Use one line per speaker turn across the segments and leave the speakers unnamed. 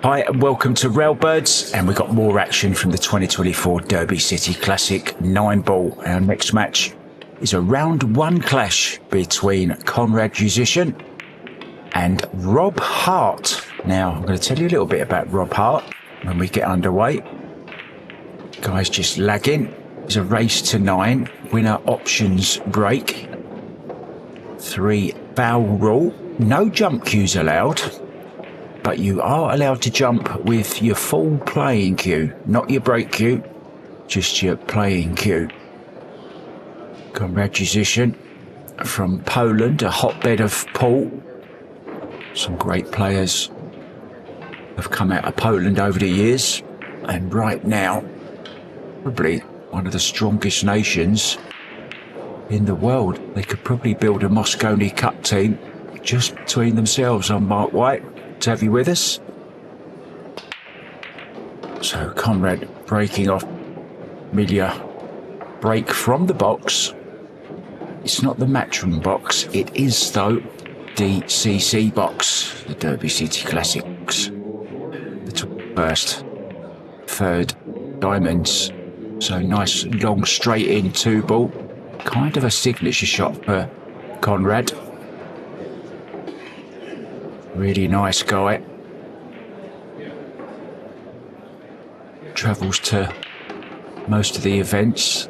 Hi and welcome to Railbirds, and we've got more action from the 2024 Derby City Classic 9-ball. Our next match is a round one clash between Konrad Juszczyszyn and Rob Hart. Now, I'm going to tell you a little bit about Rob Hart when we get underway. Guy's just lagging. It's a race to 9, winner options break, 3 foul rule, no jump cues allowed. But you are allowed to jump with your full playing cue, not your break cue, just your playing cue. Konrad Juszczyszyn from Poland, a hotbed of pool. Some great players have come out of Poland over the years, and right now, probably one of the strongest nations in the world. They could probably build a Mosconi Cup team just between themselves on Mark White. To have you with us. So Konrad breaking off Milia. Break from the box. It's not the Matchroom box. It is, though, DCC box. The Derby City Classics. The first, third diamonds. So nice, long, straight in 2-ball. Kind of a signature shot for Konrad. Really nice guy. Travels to most of the events.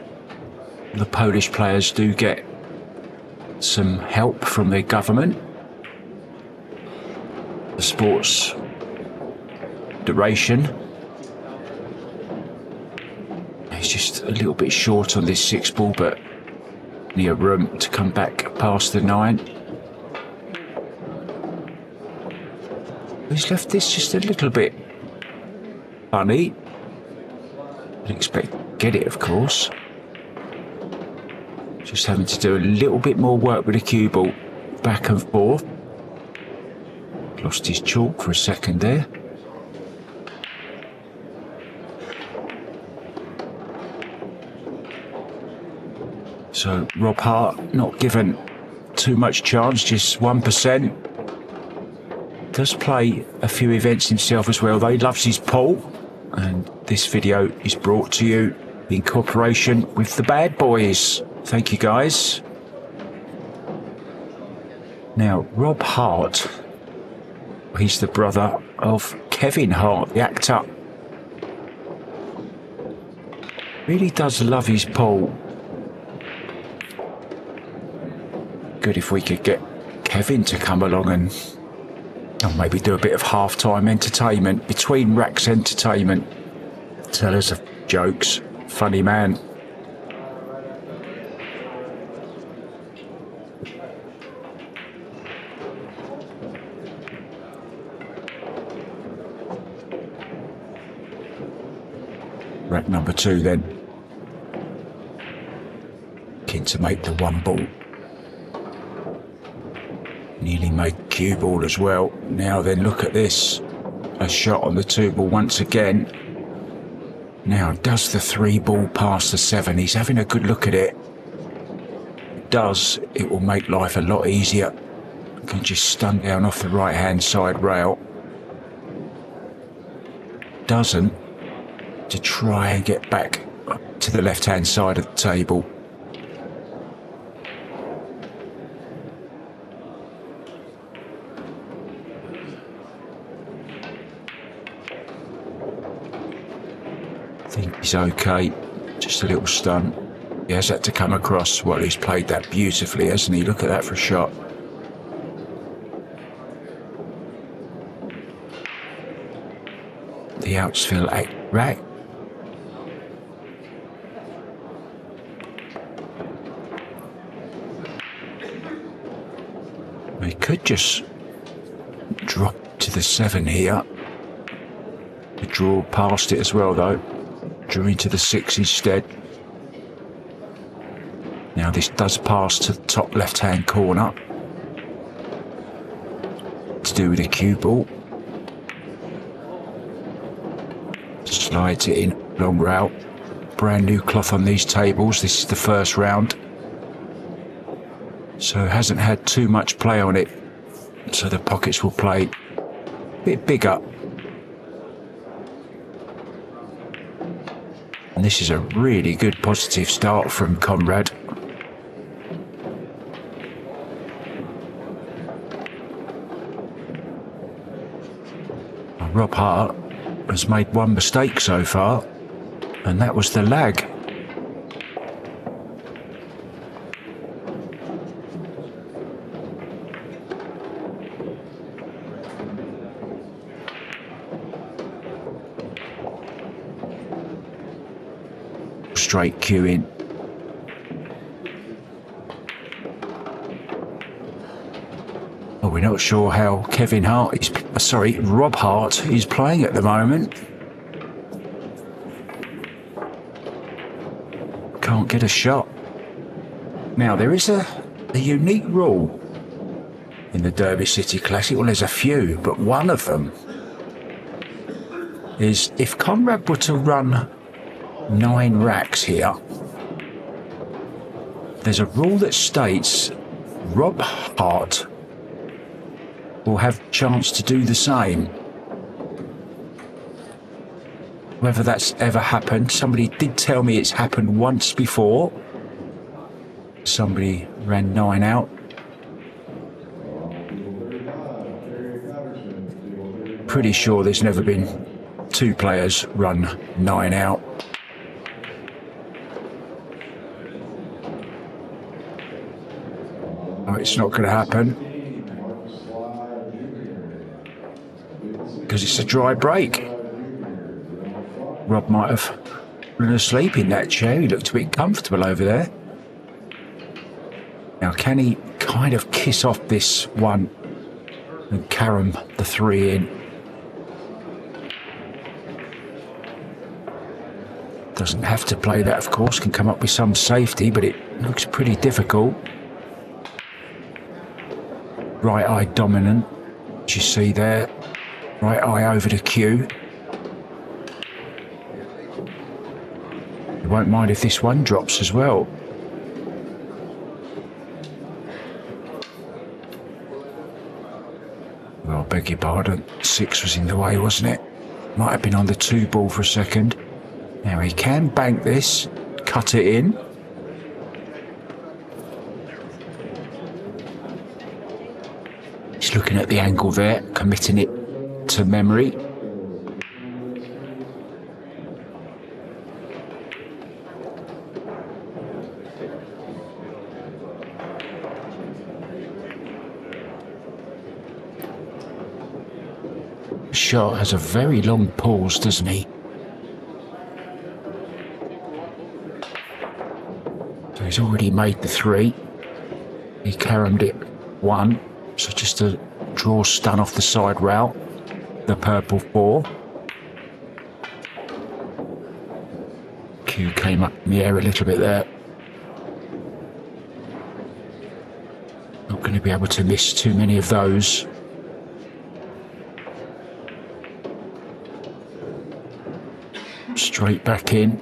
The Polish players do get some help from their government. The sports duration. He's just a little bit short on this 6-ball, but near room to come back past the 9. He's left this just a little bit funny. Didn't expect to get it, of course. Just having to do a little bit more work with the cue ball, back and forth. Lost his chalk for a second there. So Rob Hart not given too much chance, just 1%. Does play a few events himself as well, though. He loves his pool, and this video is brought to you in cooperation with the Bad Boys. Thank you, guys. Now, Rob Hart, he's the brother of Kevin Hart, the actor. Really does love his pool. Good if we could get Kevin to come along and maybe do a bit of half-time entertainment, between racks entertainment. Tell us of jokes. Funny man. Rack number 2 then. Keen to make the 1-ball. Nearly made cue ball as well. Now then, look at this. A shot on the 2-ball once again. Now, does the 3-ball pass the 7? He's having a good look at it. It does. It will make life a lot easier. Can just stun down off the right-hand side rail. Doesn't. To try and get back to the left-hand side of the table. I think he's okay, just a little stunt. He has had to come across. Well, he's played that beautifully, hasn't he? Look at that for a shot. The outsfield rack. We could just drop to the 7 here. The draw past it as well, though. Drew into the 6 instead. Now this does pass to the top left-hand corner. To do with a cue ball. Slides it in, long route. Brand new cloth on these tables. This is the first round. So hasn't had too much play on it. So the pockets will play a bit bigger. And this is a really good positive start from Konrad. Rob Hart has made one mistake so far, and that was the lag. Straight cue in. Oh, we're not sure how Rob Hart is playing at the moment. Can't get a shot. Now, there is a unique rule in the Derby City Classic. Well, there's a few, but one of them is if Konrad were to run 9 racks here, there's a rule that states Rob Hart will have a chance to do the same. Whether that's ever happened, somebody did tell me it's happened once before. Somebody ran 9 out. Pretty sure there's never been 2 players run 9 out. Oh, it's not going to happen because it's a dry break. Rob might have fallen asleep in that chair. He looked a bit comfortable over there. Now, can he kind of kiss off this one and carom the 3 in? Doesn't have to play that, of course. Can come up with some safety, but it looks pretty difficult. Right eye dominant, as you see there. Right eye over the cue. He won't mind if this one drops as well. Well, I beg your pardon. 6 was in the way, wasn't it? Might have been on the 2 ball for a second. Now he can bank this, cut it in. He's looking at the angle there, committing it to memory. Shot has a very long pause, doesn't he? So he's already made the 3. He caromed it 1. So just a draw stun off the side route, the purple 4. Cue came up in the air a little bit there. Not going to be able to miss too many of those. Straight back in.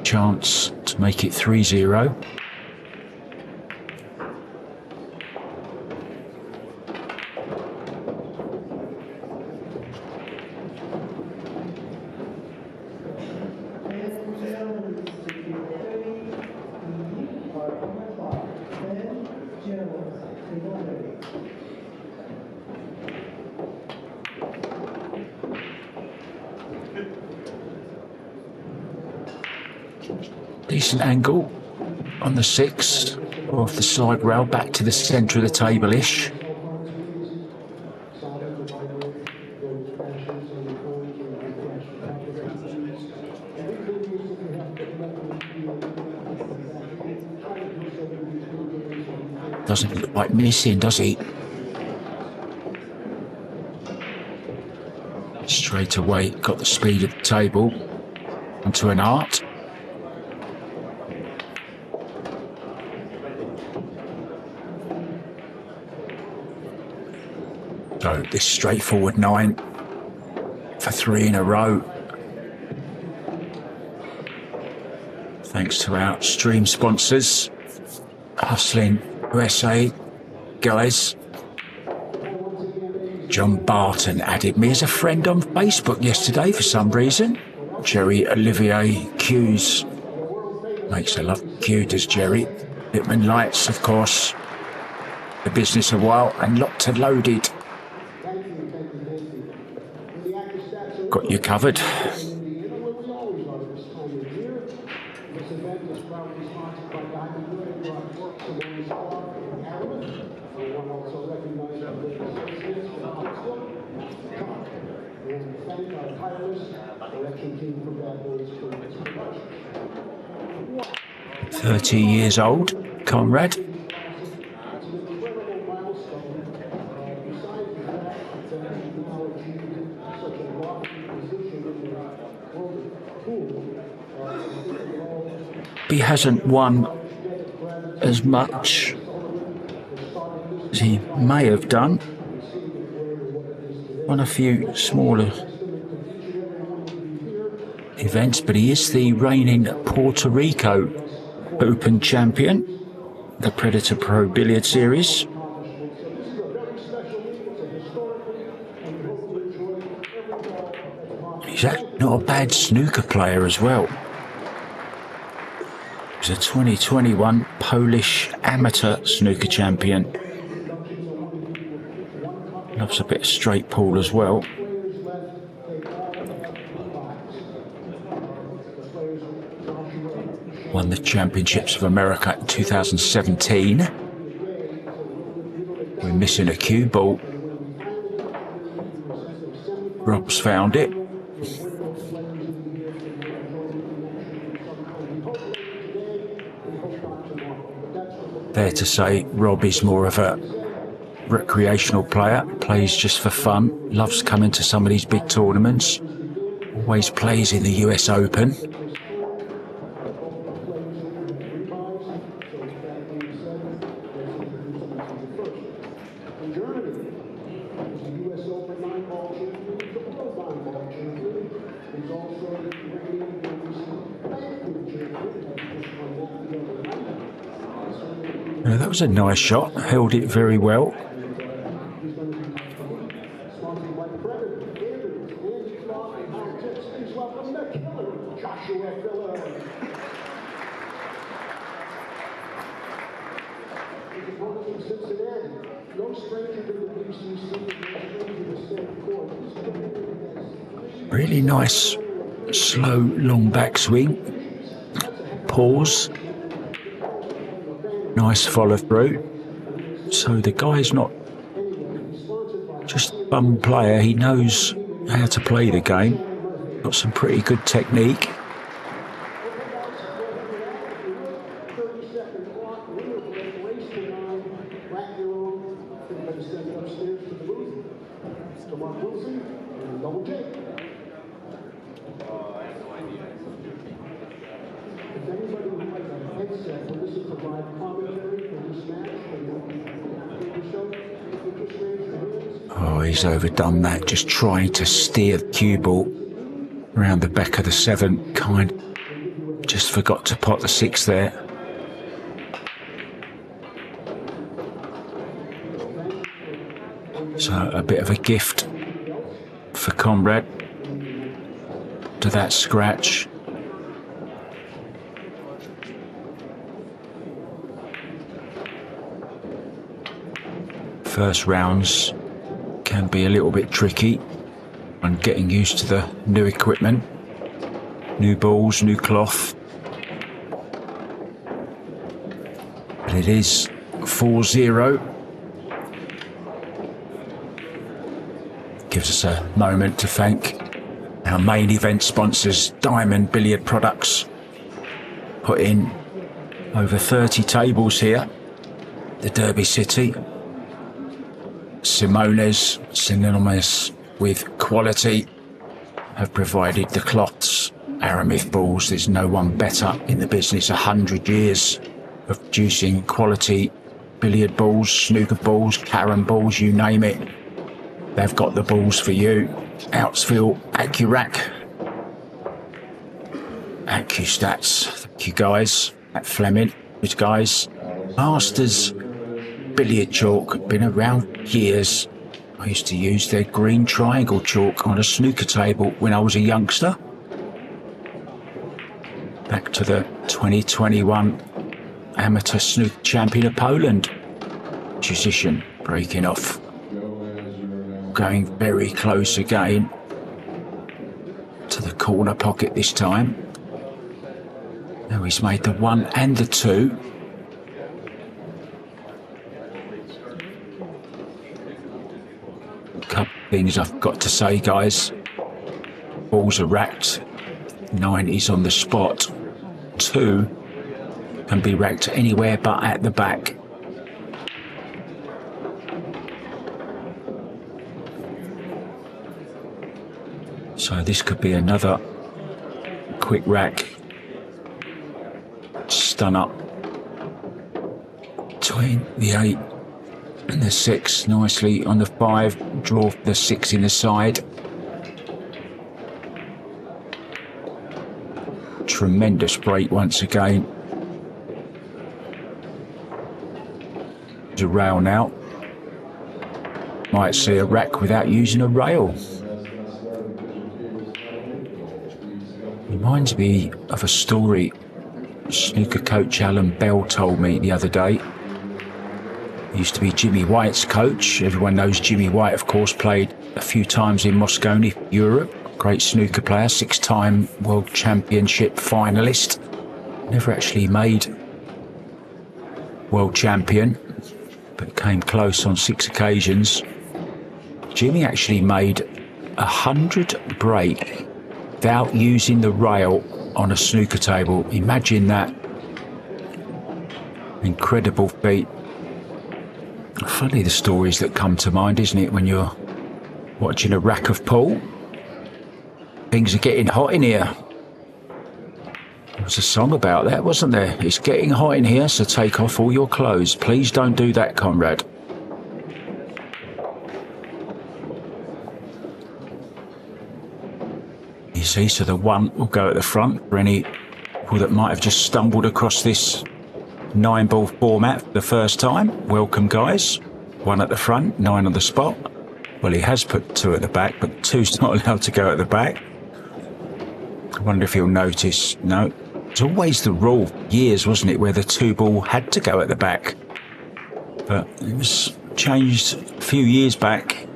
Chance to make it 3-0. Decent angle on the 6 off the side rail back to the centre of the table-ish. Doesn't look like missing, does he? Straight away, got the speed of the table onto an Hart. So this straightforward 9 for 3 in a row. Thanks to our stream sponsors, Hustling USA guys. John Barton added me as a friend on Facebook yesterday for some reason. Jerry Olivier cues. Makes a love cue, does Jerry. Lippmann Lights, of course. The business a while and locked and loaded. Got you covered. "30 years old, Konrad." He hasn't won as much as he may have done. Won a few smaller events, but he is the reigning Puerto Rico Open champion, the Predator Pro Billiard Series. He's actually not a bad snooker player as well. He's a 2021 Polish amateur snooker champion. Loves a bit of straight pool as well. Won the Championships of America in 2017. We're missing a cue ball. Rob's found it. Fair to say Rob is more of a recreational player, plays just for fun, loves coming to some of these big tournaments, always plays in the US Open. That was a nice shot, held it very well. Really nice, slow, long backswing. Pause. Nice follow through. So the guy's not just a bum player, he knows how to play the game. Got some pretty good technique. Oh, he's overdone that, just trying to steer the cue ball around the back of the 7. Just forgot to pot the 6 there. So a bit of a gift for Konrad to that scratch. First rounds can be a little bit tricky when getting used to the new equipment, new balls, new cloth. But it is 4-0. Gives us a moment to thank our main event sponsors, Diamond Billiard Products. Put in over 30 tables here, the Derby City. Simone's, synonymous with quality, have provided the cloths, Aramith balls. There's no one better in the business. 100 years of producing quality billiard balls, snooker balls, carom balls, you name it. They've got the balls for you. Outsfield, Accurac, AccuStats. Thank you guys. At Fleming, these guys. Masters billiard chalk, been around years. I used to use their green triangle chalk on a snooker table when I was a youngster. back to the 2021 Amateur Snooker Champion of Poland. Juszczyszyn breaking off. Going very close again to the corner pocket this time. Now he's made the 1 and the 2. A couple of things I've got to say, guys. Balls are racked. 90s on the spot. 2 can be racked anywhere but at the back. So this could be another quick rack. Stun up between the 8 and the 6 nicely on the 5. Draw the 6 in the side. Tremendous break once again. There's a rail now. Might see a rack without using a rail. Reminds me of a story snooker coach Alan Bell told me the other day. He used to be Jimmy White's coach. Everyone knows Jimmy White, of course, played a few times in Moscone, Europe. Great snooker player, 6-time World Championship finalist. Never actually made World Champion, but came close on 6 occasions. Jimmy actually made 100 break without using the rail on a snooker table. Imagine that. Incredible feat. Funny the stories that come to mind, isn't it, when you're watching a rack of pool? Things are getting hot in here. There was a song about that, wasn't there? It's getting hot in here, so take off all your clothes. Please don't do that, Konrad. You see, so the 1 will go at the front for any people that might have just stumbled across this 9-ball format for the first time. Welcome, guys. 1 at the front, 9 on the spot. Well, he has put 2 at the back, but 2's not allowed to go at the back. I wonder if he'll notice. No, it's always the rule for years, wasn't it, where the 2-ball had to go at the back. But it was changed a few years back.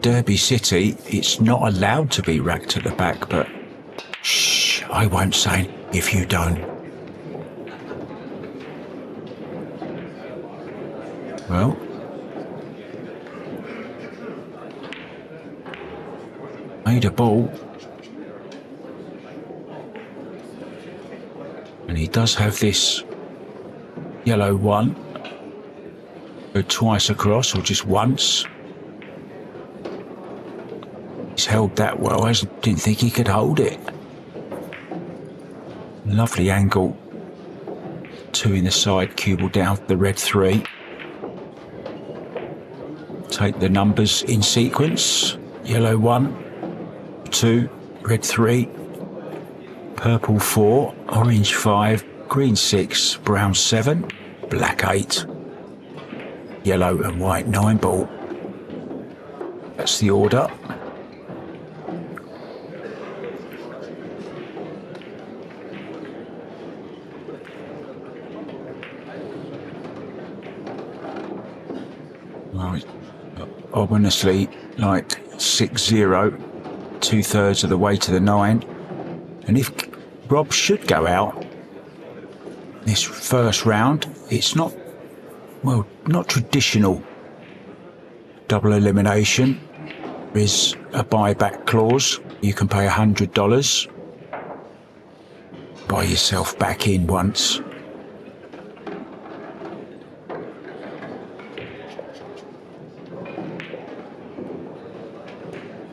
Derby City, it's not allowed to be racked at the back, but shh, I won't say if you don't. Well, made a ball, and he does have this yellow 1. Go twice across or just once. He's held that well. I didn't think he could hold it. Lovely angle. 2 in the side, cue ball down for the red 3. Take the numbers in sequence. Yellow 1, 2, red 3, purple 4, orange 5, green 6, brown 7, black 8, yellow and white 9-ball. That's the order. Right. Ominously, like 6-0, 2/3 of the way to the 9. And if Rob should go out this first round, it's not, well, not traditional double elimination. There is a buyback clause. You can pay $100, buy yourself back in once.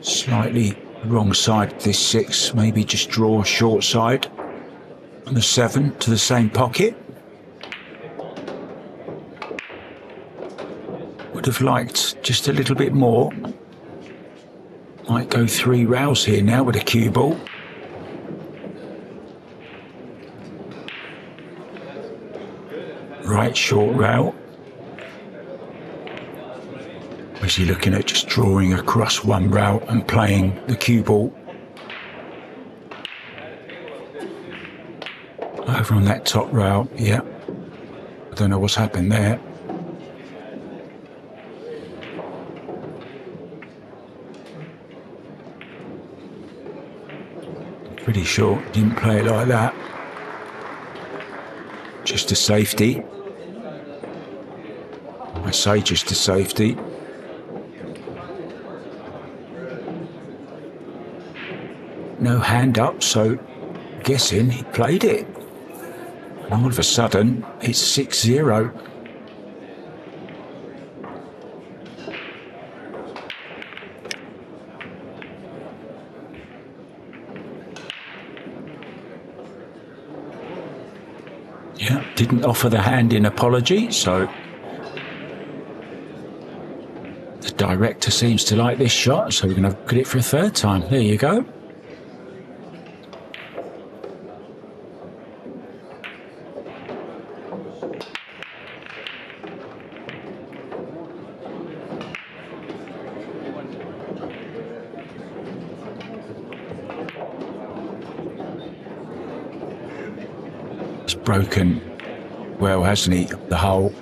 Slightly wrong side of this 6, maybe just draw short side on the 7 to the same pocket. Would have liked just a little bit more. Might go 3 rails here now with a cue ball. Right short rail. Was he looking at just drawing across 1 rail and playing the cue ball? Over on that top rail, yeah. I don't know what's happened there. Pretty sure didn't play it like that. Just a safety. I say just a safety. No hand up, so guessing he played it. And all of a sudden, it's 6-0. Yeah, didn't offer the hand in apology, so the director seems to like this shot, so we're going to look at it for a third time. There you go. It's broken well, hasn't he, the hole?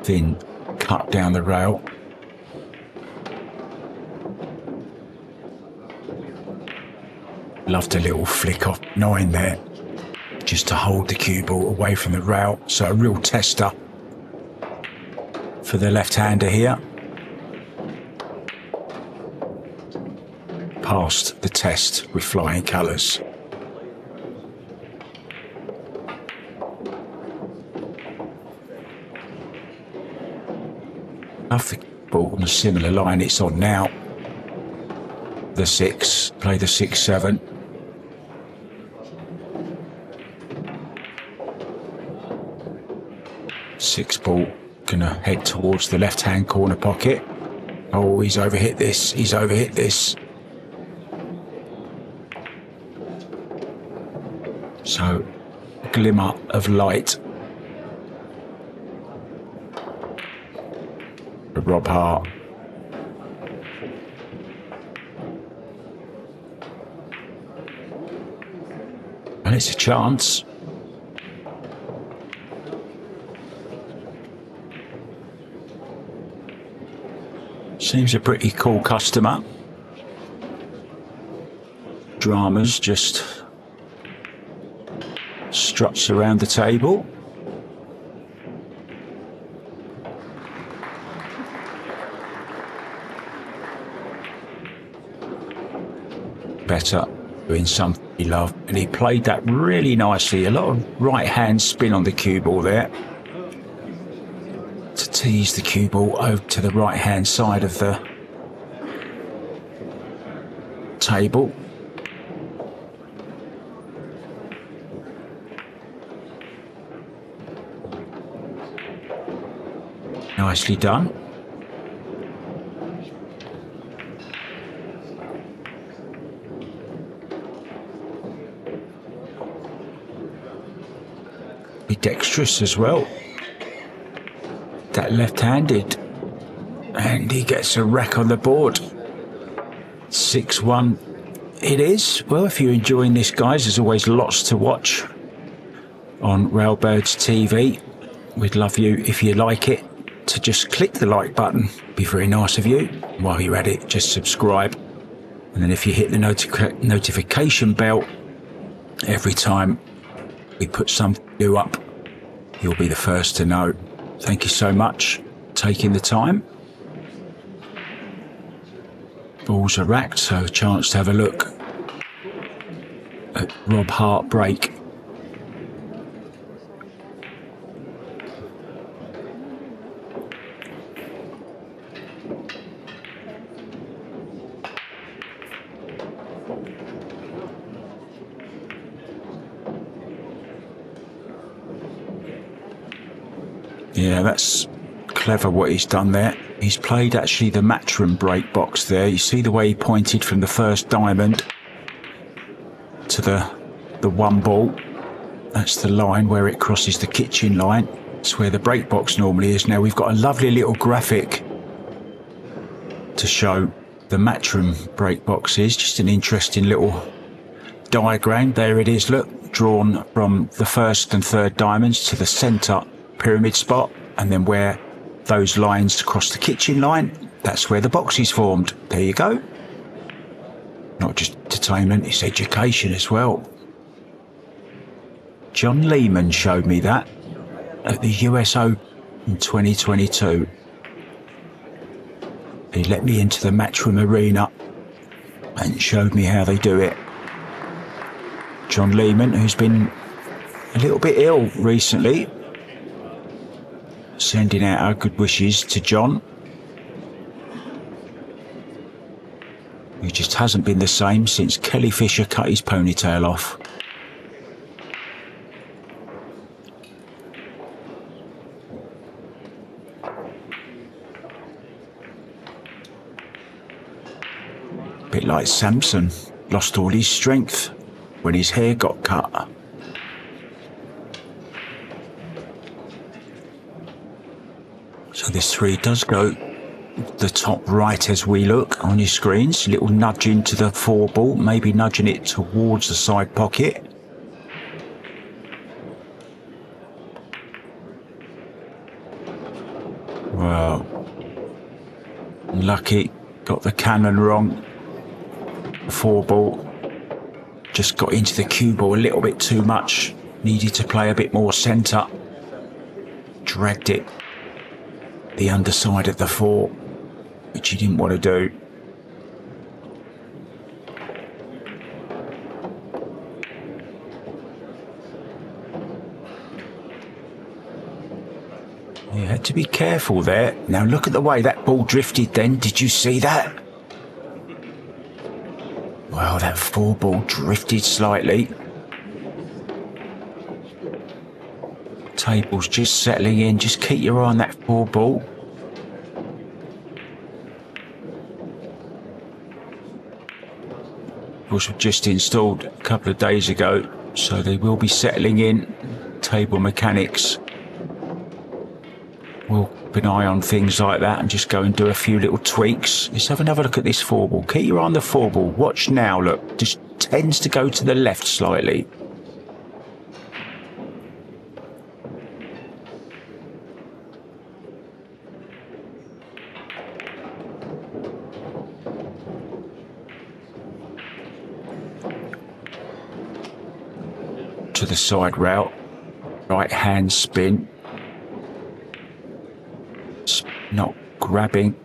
Thin cut down the rail. Loved a little flick off 9 there, just to hold the cue ball away from the rail. So a real tester for the left-hander here. Passed the test with flying colours. Love the ball on a similar line it's on now. The 6, play the 6-7. Six ball, gonna head towards the left-hand corner pocket. Oh, he's overhit this, he's overhit this. So, glimmer of light for Rob Hart. And it's a chance. Seems a pretty cool customer. Dramas just struts around the table. Better doing something he loved, and he played that really nicely. A lot of right hand spin on the cue ball there to tease the cue ball over to the right hand side of the table. Nicely done. Be dexterous as well. That left-handed, and he gets a rack on the board. 6-1 it is. Well, if you're enjoying this, guys, there's always lots to watch on Railbirds TV. We'd love you, if you like it, to just click the like button. Be very nice of you. While you're at it, just subscribe, and then if you hit the notification bell every time we put something new up, you'll be the first to know. Thank you so much for taking the time. Balls are racked, so a chance to have a look at Rob Hart break. Yeah, that's clever what he's done there. He's played actually the matchroom break box there. You see the way he pointed from the first diamond to the 1 ball. That's the line where it crosses the kitchen line. It's where the break box normally is. Now we've got a lovely little graphic to show the Matchroom break boxes. Just an interesting little diagram. There it is, look, drawn from the first and third diamonds to the centre pyramid spot, and then where those lines cross the kitchen line, that's where the box is formed. There you go. Not just entertainment, it's education as well. John Lehman showed me that at the US Open in 2022. He let me into the Matchroom arena and showed me how they do it. John Lehman, who's been a little bit ill recently, sending out our good wishes to John. He just hasn't been the same since Kelly Fisher cut his ponytail off. Bit like Samson, lost all his strength when his hair got cut. So this 3 does go the top right as we look on your screens. A little nudge into the 4 ball, maybe nudging it towards the side pocket. Well, lucky, got the cannon wrong. 4 ball just got into the cue ball a little bit too much. Needed to play a bit more centre. Dragged it the underside of the 4, which he didn't want to do. You had to be careful there. Now look at the way that ball drifted then. Did you see that? Well, that 4 ball drifted slightly. Table's just settling in. Just keep your eye on that 4 ball. Was just installed a couple of days ago, so they will be settling in. Table mechanics will keep an eye on things like that and just go and do a few little tweaks. Let's have another look at this 4 ball. Keep your eye on the 4 ball. Watch now, look, just tends to go to the left slightly. To the side route, right hand spin. It's not grabbing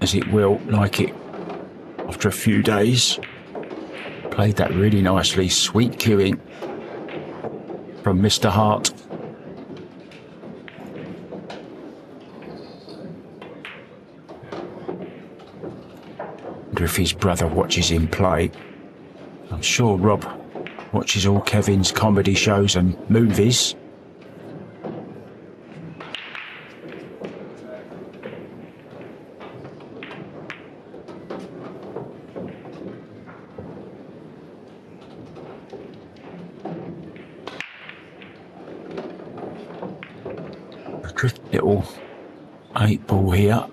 as it will like it after a few days. Played that really nicely, sweet cueing from Mr. Hart. Wonder if his brother watches him play. I'm sure Rob watches all Kevin's comedy shows and movies. A good little 8 ball here.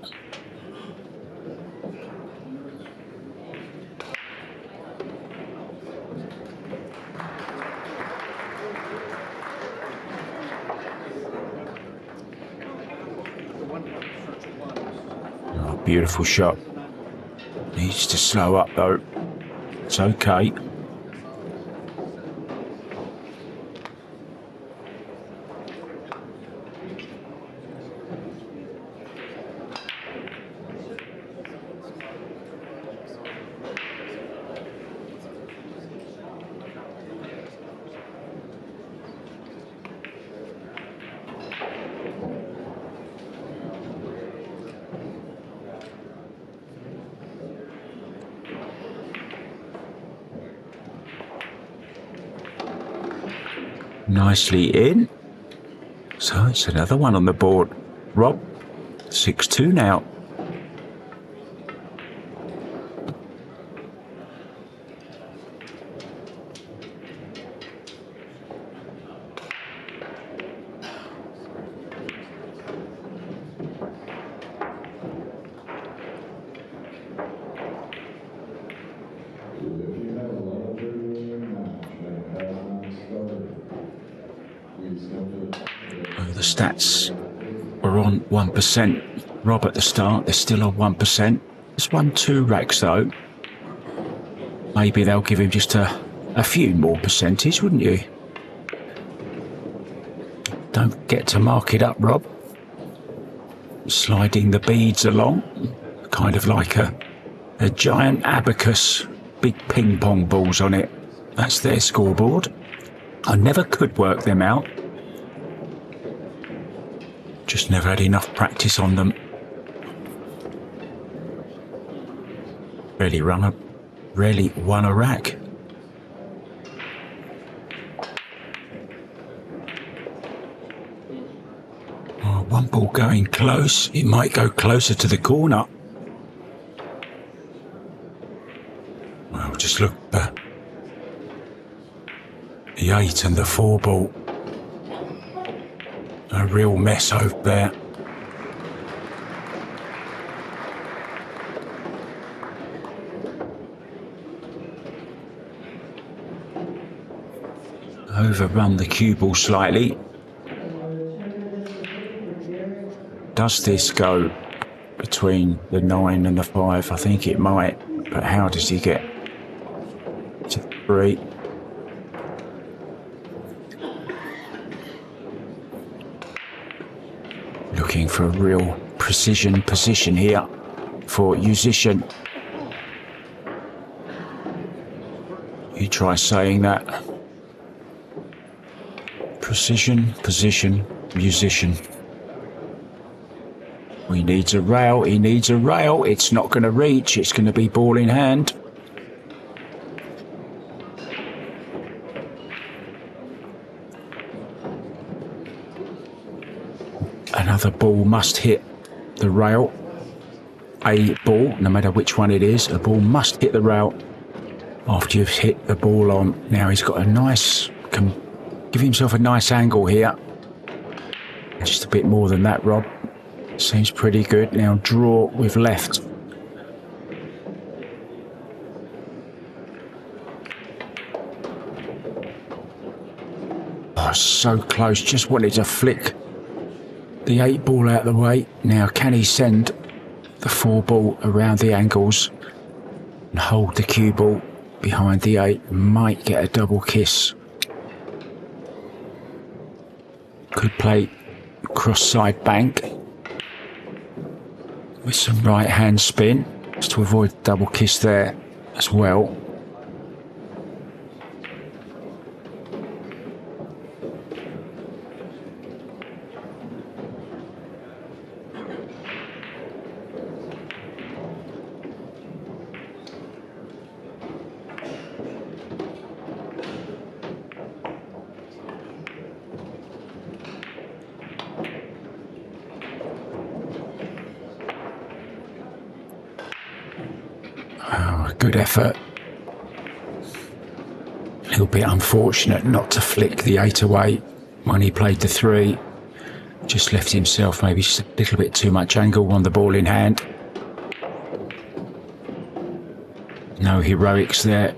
Beautiful shot. Needs to slow up though. It's okay. Nicely in. So it's another one on the board. Rob, 6-2 now. stats were on 1%. Rob at the start, they're still on 1%. He's won 2 racks though. Maybe they'll give him just a few more percentage, wouldn't you? Don't get to mark it up, Rob. Sliding the beads along, kind of like a giant abacus, big ping pong balls on it. That's their scoreboard. I never could work them out. Just never had enough practice on them. Rarely won a rack. Oh, one ball going close. It might go closer to the corner. Well, just look at the 8 and the 4 ball. A real mess over there. Overrun the cue ball slightly. Does this go between the 9 and the 5? I think it might, but how does he get to 3? Looking for a real precision position here for Juszczyszyn. You try saying that. Precision, position, musician. He needs a rail, he needs a rail. It's not going to reach, it's going to be ball in hand. Another ball must hit the rail. A ball, no matter which one it is, a ball must hit the rail after you've hit the ball on. Now he's got a nice, can give himself a nice angle here. Just a bit more than that, Rob. Seems pretty good. Now draw with left. Oh, so close. Just wanted to flick the 8 ball out of the way. Now can he send the 4 ball around the angles and hold the cue ball behind the 8? Might get a double kiss. Could play cross side bank with some right hand spin just to avoid the double kiss there as well. Good effort. A little bit unfortunate not to flick the 8 away when he played the 3. Just left himself maybe just a little bit too much angle on the ball in hand. No heroics there.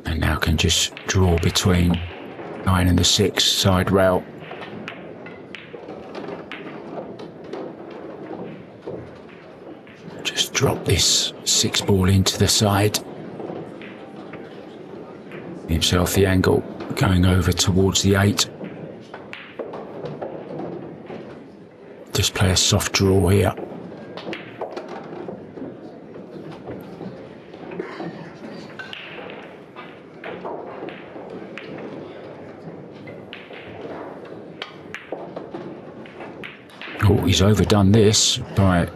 And now can just draw between 9 and the 6 side rail. Drop this 6 ball into the side. Himself the angle going over towards the 8. Just play a soft draw here. Oh, he's overdone this by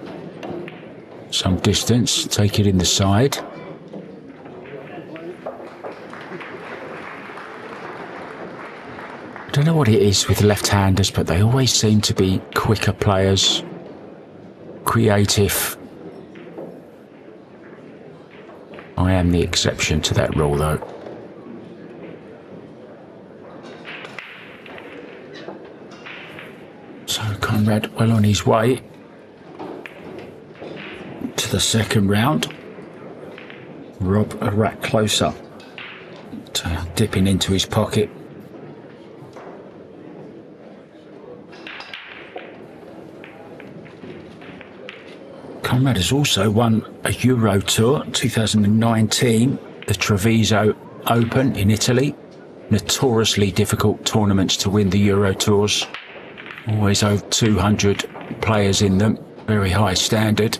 some distance. Take it in the side. I don't know what it is with left-handers, but they always seem to be quicker players, creative. I am the exception to that rule, though. So Konrad well on his way to the second round. Rob a rack closer to dipping into his pocket. Konrad has also won a Euro Tour 2019, the Treviso Open in Italy. Notoriously difficult tournaments to win the Euro Tours. Always over 200 players in them, very high standard.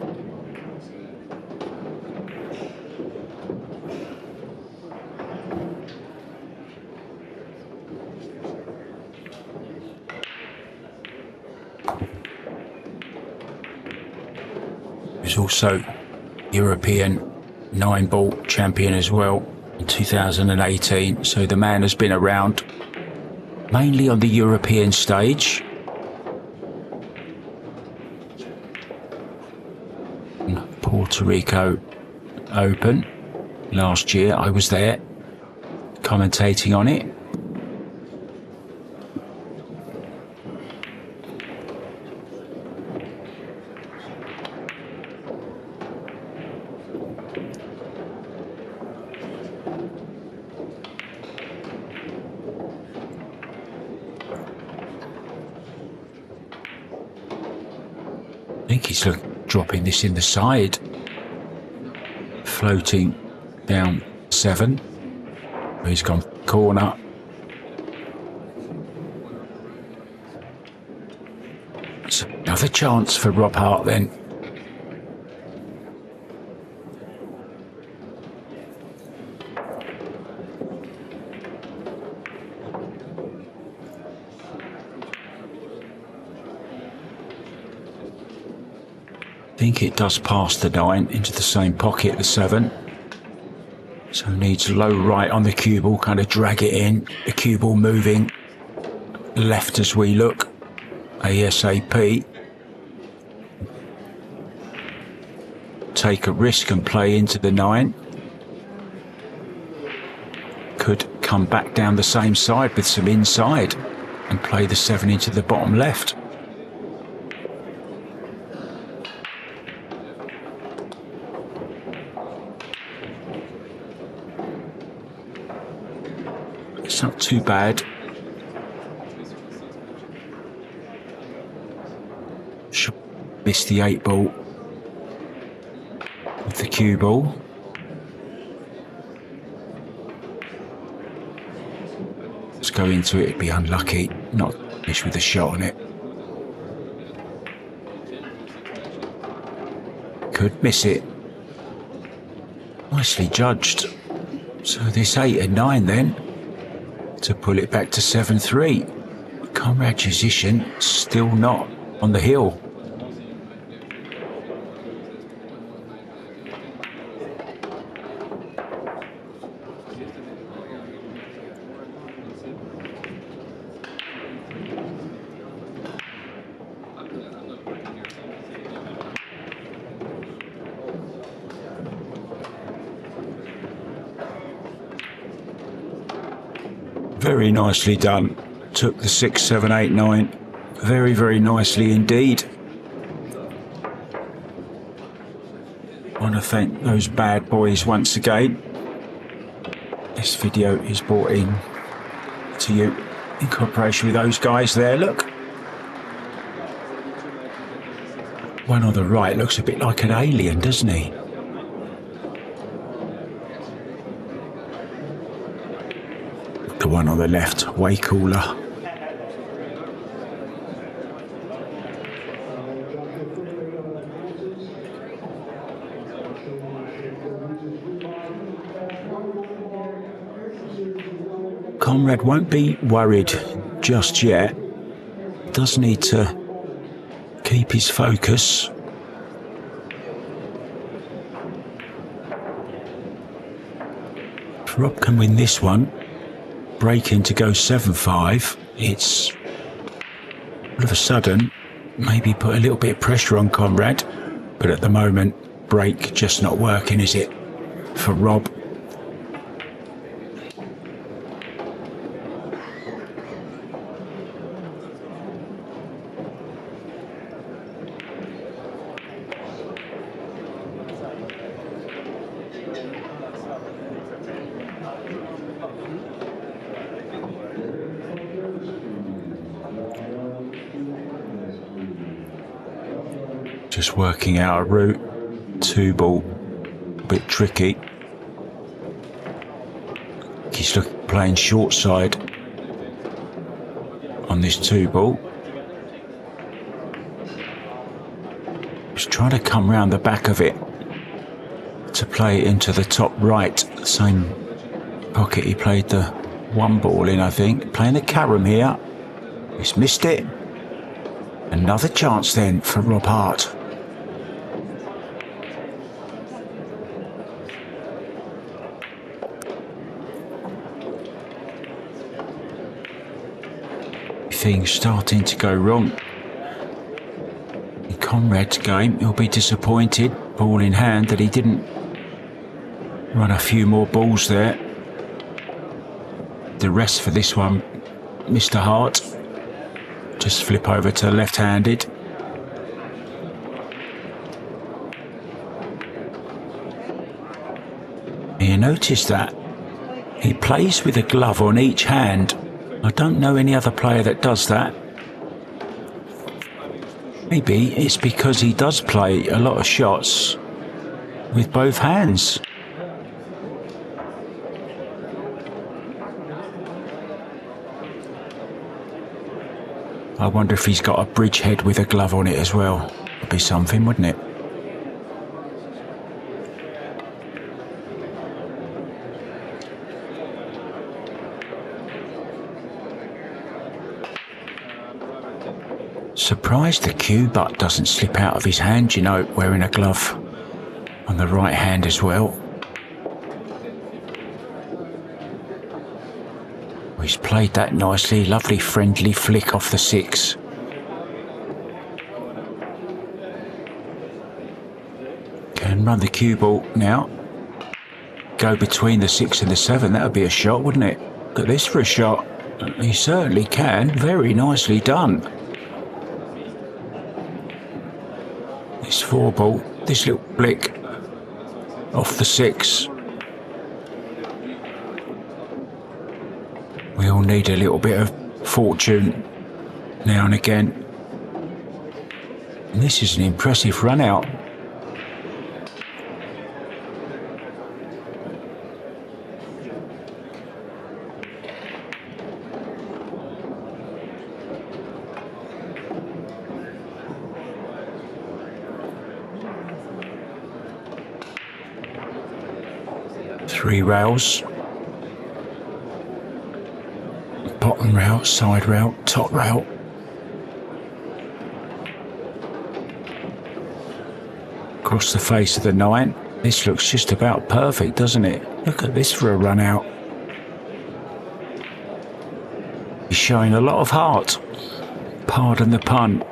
He's also European 9-ball champion as well in 2018, so the man has been around mainly on the European stage. Puerto Rico Open last year, I was there commentating on it. I think he's dropping this in the side, floating down 7. He's gone corner. It's another chance for Rob Hart then. I think it does pass the 9 into the same pocket, the 7. So needs low right on the cue ball, kind of drag it in. The cue ball moving left as we look, ASAP. Take a risk and play into the 9. Could come back down the same side with some inside and play the 7 into the bottom left. It's not too bad. Should miss the 8 ball with the cue ball. Let's go into it, it'd be unlucky not to finish with a shot on it. Could miss it. Nicely judged. So this 8 and 9 then, to pull it back to 7-3. Konrad Juszczyszyn still not on the hill. Very nicely done. Took the 6, 7, 8, 9. Very, very nicely indeed. I want to thank those bad boys once again. This video is brought in to you in cooperation with those guys there. Look. One on the right looks a bit like an alien, doesn't he? The one on the left, way cooler. Konrad won't be worried just yet. Does need to keep his focus. If Rob can win this one, breaking to go 7-5, it's all of a sudden maybe put a little bit of pressure on Konrad, but at the moment break just not working, is it, for Rob? Just working out a route 2 ball, a bit tricky. He's playing short side on this 2 ball. He's trying to come round the back of it to play it into the top right, same pocket he played the 1 ball in, I think. Playing the carom here. He's missed it. Another chance then for Rob Hart. Things starting to go wrong. In Konrad's game, he'll be disappointed, ball in hand, that he didn't run a few more balls there. The rest for this one, Mr. Hart. Just flip over to left-handed. You notice that he plays with a glove on each hand. I don't know any other player that does that. Maybe it's because he does play a lot of shots with both hands. I wonder if he's got a bridge head with a glove on it as well. Would be something, wouldn't it? Surprised the cue butt doesn't slip out of his hand, you know, wearing a glove on the right hand as well. He's played that nicely, lovely friendly flick off the 6. Can run the cue ball now. Go between the 6 and the 7, that would be a shot, wouldn't it? Look at this for a shot. He certainly can, very nicely done. This 4 ball, this little flick off the 6. We all need a little bit of fortune now and again. And this is an impressive run out. Three rails. Bottom rail, side rail, top rail. Across the face of the 9. This looks just about perfect, doesn't it? Look at this for a run out. He's showing a lot of heart. Pardon the pun.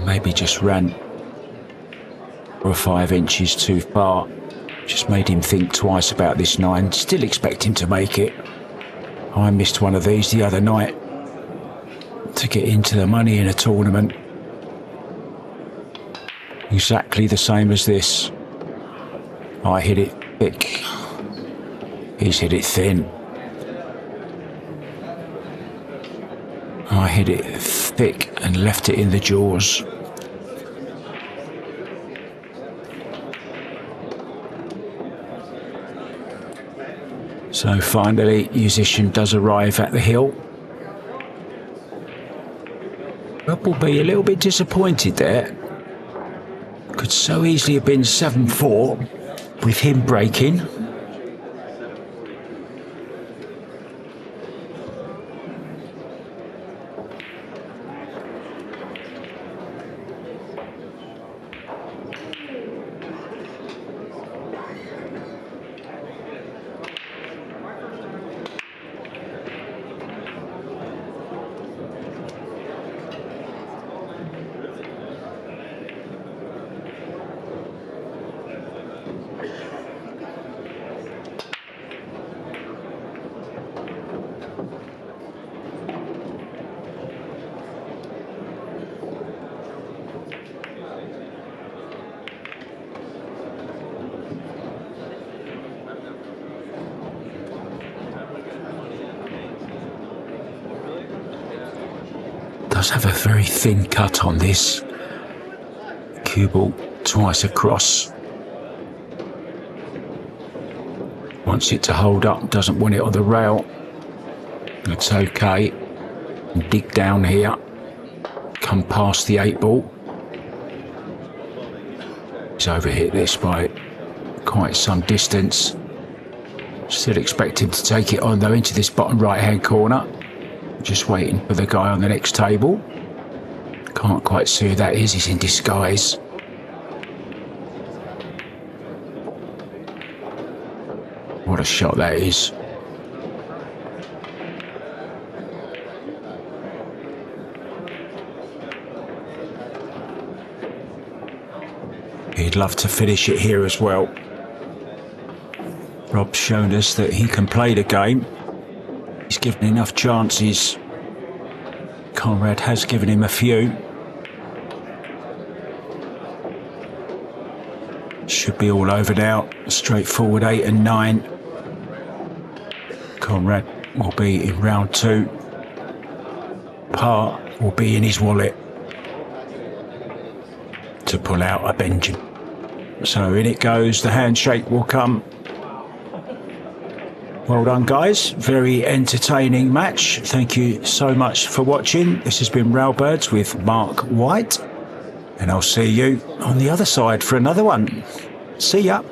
Maybe just ran 4 or 5 inches too far. Just made him think twice about this 9. Still expect him to make it. I missed one of these the other night to get into the money in a tournament. Exactly the same as this. I hit it thick. He's hit it thin. I hit it thick and left it in the jaws. So finally, Juszczyszyn does arrive at the hill. Rob will be a little bit disappointed there. Could so easily have been 7-4 with him breaking. does have a very thin cut on this. Cue ball twice across. Wants it to hold up, doesn't want it on the rail. Looks okay. Dig down here. Come past the 8 ball. He's overhit this by quite some distance. Still expect him to take it on though into this bottom right hand corner. Just waiting for the guy on the next table. Can't quite see who that is, he's in disguise. What a shot that is. He'd love to finish it here as well. Rob's shown us that he can play the game. He's given enough chances. Konrad has given him a few. Should be all over now. Straightforward 8 and 9. Konrad will be in round 2. Par will be in his wallet to pull out a Benjamin. So in it goes, the handshake will come. Well done guys, very entertaining match. Thank you so much for watching. This has been Railbirds with Mark White, and I'll see you on the other side for another one. See ya.